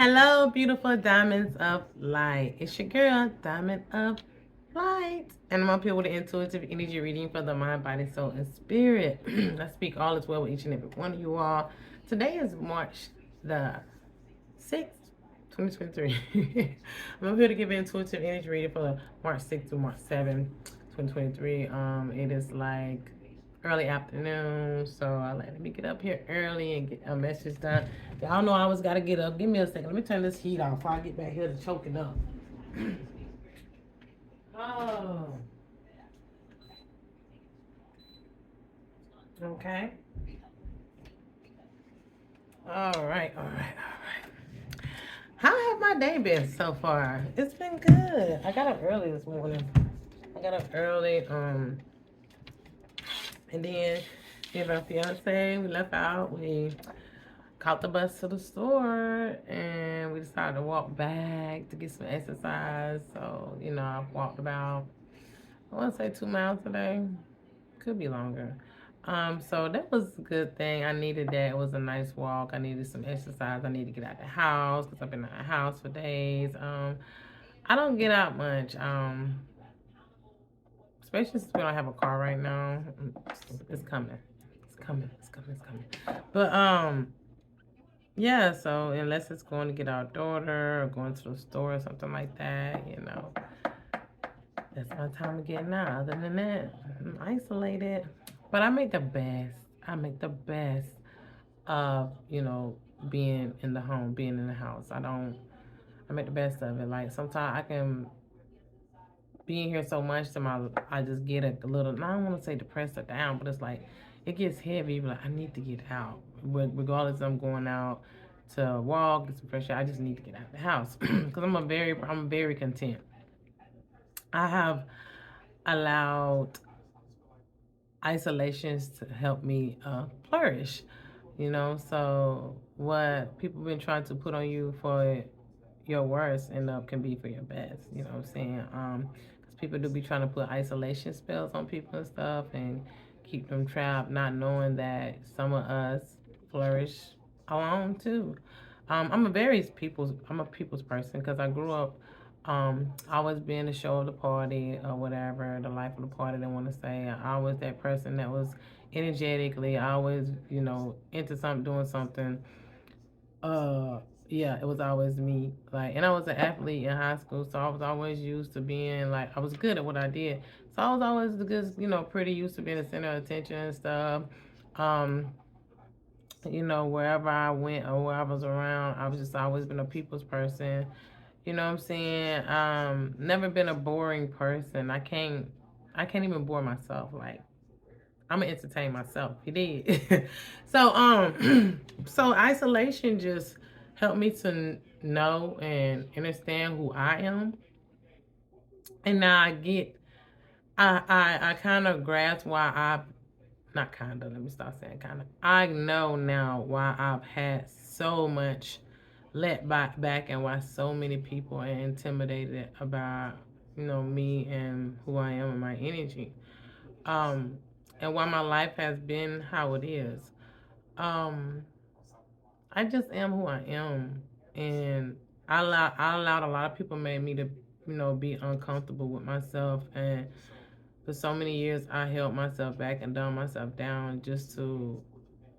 Hello, beautiful diamonds of light. It's your girl, Diamond of Light. And I'm up here with an intuitive energy reading for the mind, body, soul, and spirit. I speak all is well with each and every one of you all. Today is March the 6th, 2023. I'm up here to give an intuitive energy reading for the March 6th to March 7th, 2023. It is like early afternoon, so let me get up here early and get a message done. Y'all know I always gotta get up. Give me a second. Let me turn this heat off before I get back here to choking up. Oh, okay. All right, all right, all right. How have my day been so far? It's been good. I got up early this morning. I got up early, and then me and my fiance, we left out. We caught the bus to the store, and we decided to walk back to get some exercise. So, I walked about, I want to say 2 miles today. Could be longer. So that was a good thing. I needed that. It was a nice walk. I needed some exercise. I need to get out of the house because I've been out of the house for days. I don't get out much. Especially since we don't have a car right now. It's coming. It's coming. It's coming. It's coming. But yeah. So unless it's going to get our daughter or going to the store or something like that, that's my time of getting out. Other than that, I'm isolated. But I make the best. I make the best of, being in the home, being in the house. I make the best of it. Like sometimes I can be in here so much I just get a little, I don't want to say depressed or down, but it's like, it gets heavy. Like, I need to get out. Regardless if I'm going out to walk, get some fresh air, I just need to get out of the house. Because I'm very content. I have allowed isolations to help me flourish. So what people been trying to put on you for your worst end up can be for your best. You know what I'm saying? Because people do be trying to put isolation spells on people and stuff and keep them trapped, not knowing that some of us flourish alone too. I'm a people's person because I grew up always being the show of the party or whatever, the life of the party they want to say. I was that person that was energetically always, into something, doing something. uh yeah, it was always me. Like, and I was an athlete in high school, so I was always used to being like, I was good at what I did. So I was always the good, pretty used to being the center of attention and stuff. Um, wherever I went or where I was around, I was just always been a people's person. You know what I'm saying? Never been a boring person. I can't even bore myself. Like, I'm gonna entertain myself. You did. So so isolation just helped me to know and understand who I am, and now I kind of grasp why I not kind of let me stop saying kind of. I know now why I've had so much back and why so many people are intimidated about me and who I am and my energy. Um, and why my life has been how it is. Um, I just am who I am, and I allowed a lot of people made me to be uncomfortable with myself, and for so many years I held myself back and dumbed myself down just to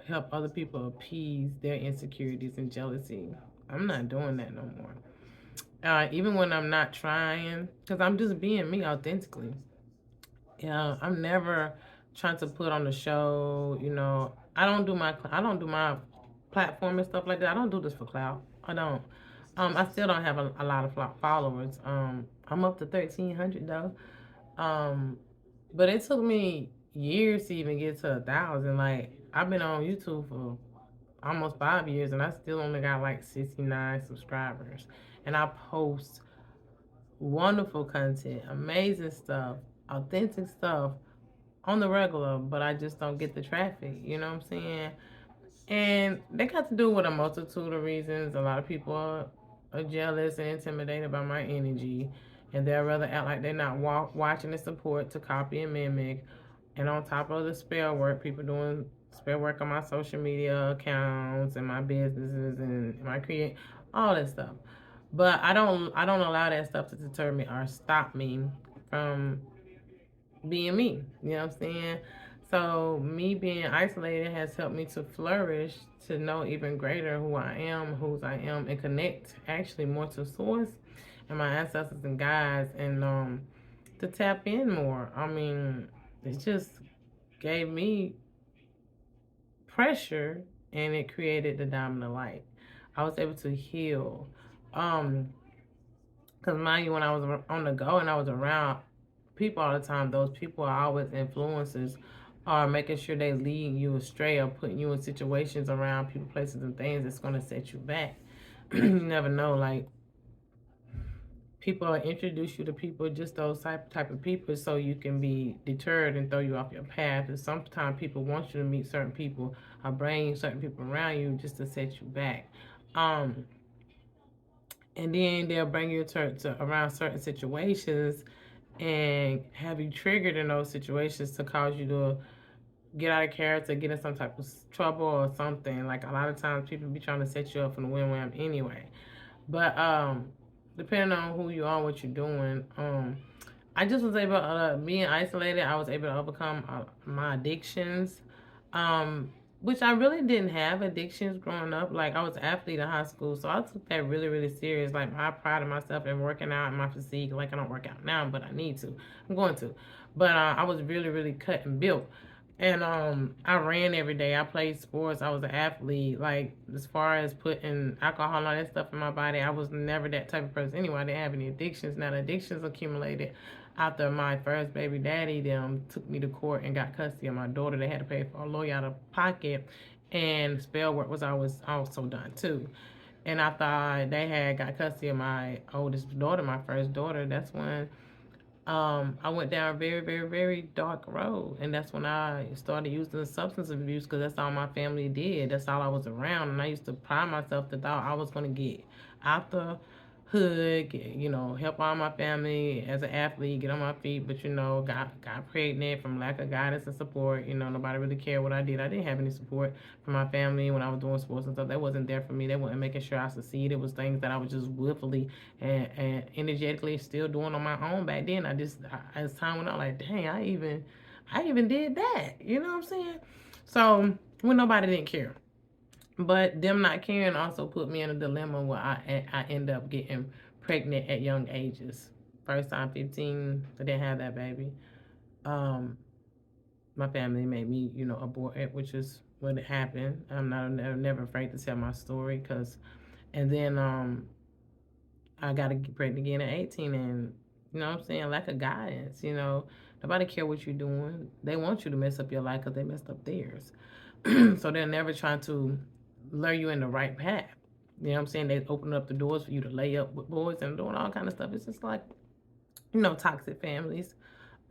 help other people appease their insecurities and jealousy. I'm not doing that no more. Even when I'm not trying, because I'm just being me authentically. Yeah, I'm never trying to put on the show. I don't do my platform and stuff like that. I don't do this for clout. I don't. I still don't have a lot of followers. I'm up to 1,300 though. Um, but it took me years to even get to 1,000. Like, I've been on YouTube for almost 5 years, and I still only got like 69 subscribers. And I post wonderful content, amazing stuff, authentic stuff on the regular, but I just don't get the traffic. You know what I'm saying? And they got to do with a multitude of reasons. A lot of people are jealous and intimidated by my energy, and they'll rather act like they're not watching the support to copy and mimic. And on top of the spell work, people doing spare work on my social media accounts and my businesses and my create all that stuff. But I don't allow that stuff to deter me or stop me from being me. You know what I'm saying? So me being isolated has helped me to flourish, to know even greater who I am, whose I am, and connect actually more to source and my ancestors and guides, and to tap in more. I mean, it just gave me pressure, and it created the diamond of light. I was able to heal. Um, Because mind you, when I was on the go and I was around people all the time, those people are always influencers, are making sure they lead you astray or putting you in situations around people, places, and things that's going to set you back. You never know. Like, people introduce you to people, just those type of people, so you can be deterred and throw you off your path. And sometimes people want you to meet certain people or bring certain people around you just to set you back. Um, and then they'll bring you to around certain situations and have you triggered in those situations to cause you to get out of character, get in some type of trouble or something. Like, a lot of times people be trying to set you up for the win-win anyway. But depending on who you are, what you're doing, I just was able, being isolated, I was able to overcome my addictions, um, which I really didn't have addictions growing up. Like, I was an athlete in high school, so I took that really, really serious. Like, I pride myself in working out and my physique. Like, I don't work out now, but I need to. I'm going to. But I was really, really cut and built. And I ran every day. I played sports. I was an athlete. Like, as far as putting alcohol and all that stuff in my body, I was never that type of person. Anyway, I didn't have any addictions. Now the addictions accumulated after my first baby daddy them took me to court and got custody of my daughter. They had to pay for a lawyer out of pocket, and spell work was always also done too. And I thought they had got custody of my oldest daughter, my first daughter. That's when I went down a very, very, very dark road. And that's when I started using substance abuse, because that's all my family did. That's all I was around. And I used to pride myself that I was going to get out the hood, help all my family as an athlete, get on my feet. But, got pregnant from lack of guidance and support. Nobody really cared what I did. I didn't have any support from my family when I was doing sports and stuff. That wasn't there for me. They weren't making sure I succeeded. It was things that I was just willfully and energetically still doing on my own back then. As time went on, like, dang, I even did that. You know what I'm saying? So when nobody didn't care, but them not caring also put me in a dilemma where I end up getting pregnant at young ages. First time 15, I didn't have that baby. Um, my family made me, abort it, which is what happened. I'm never afraid to tell my story, and then I got to get pregnant again at 18, and what I'm saying, lack of guidance. Nobody care what you're doing. They want you to mess up your life because they messed up theirs. So they're never trying to lure you in the right path. You know what I'm saying? They open up the doors for you to lay up with boys and doing all kind of stuff. It's just like, toxic families.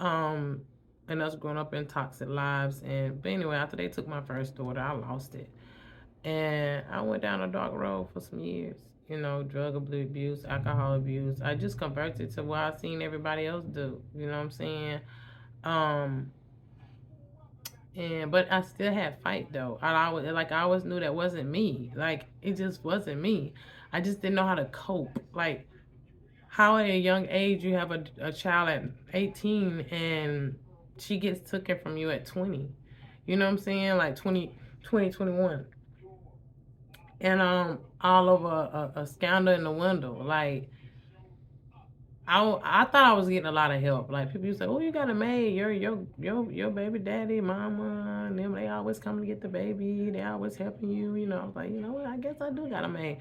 Um, and us growing up in toxic lives. But anyway, after they took my first daughter, I lost it. And I went down a dark road for some years. Drug abuse, alcohol abuse. I just converted to what I seen everybody else do. You know what I'm saying? Um, but I still had fight though. I always knew that wasn't me. Like, it just wasn't me. I just didn't know how to cope. Like, how at a young age you have a child at 18 and she gets taken from you at 20. You know what I'm saying? Like 21. And all over a scandal in the window. Like, I thought I was getting a lot of help. Like, people used to say, "Oh, you got a maid. Your baby daddy, mama, and them, they always come to get the baby. They always helping you." I was like, you know what? I guess I do got a maid.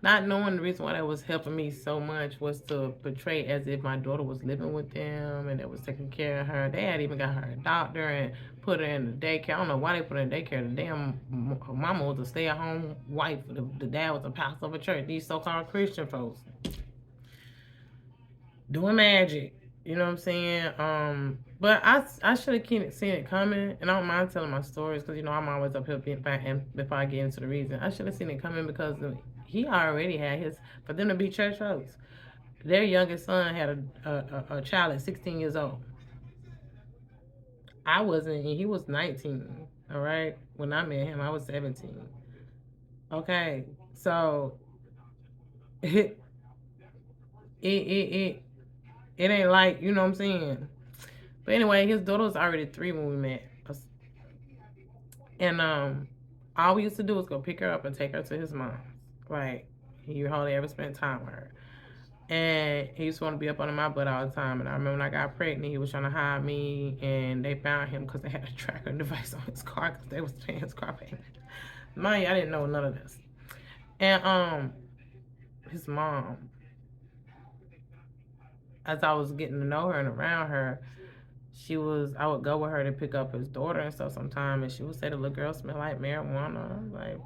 Not knowing the reason why that was helping me so much was to portray as if my daughter was living with them and they was taking care of her. They had even got her a doctor and put her in the daycare. I don't know why they put her in daycare. The damn mama was a stay-at-home wife. The dad was a pastor of a church. These so-called Christian folks doing magic. You know what I'm saying? But I should have seen it coming, and I don't mind telling my stories because I'm always up here being back, and before I get into the reason, I should have seen it coming because he already had his, for them to be church folks. Their youngest son had a child at 16 years old. I wasn't, and he was 19. All right. When I met him, I was 17. Okay. So it it it ain't like, you know what I'm saying. But anyway, his daughter was already 3 when we met, and all we used to do was go pick her up and take her to his mom's. Like he hardly ever spent time with her. And he used to want to be up under my butt all the time. And I remember when I got pregnant, he was trying to hide me, and they found him because they had a tracking device on his car because they was paying his car payment. Mind you, I didn't know none of this. And his mom, as I was getting to know her and around her, I would go with her to pick up his daughter and stuff sometime, and she would say the little girl smelled like marijuana. I'm like,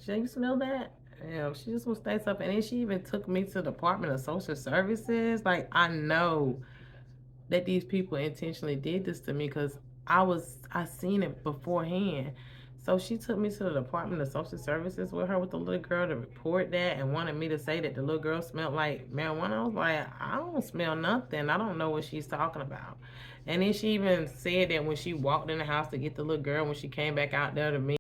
"Jay, you smell that?" You know, she just would say stuff, and then she even took me to the Department of Social Services. Like, I know that these people intentionally did this to me because I seen it beforehand. So she took me to the Department of Social Services with her with the little girl to report that and wanted me to say that the little girl smelled like marijuana. I was like, I don't smell nothing. I don't know what she's talking about. And then she even said that when she walked in the house to get the little girl, when she came back out there to me,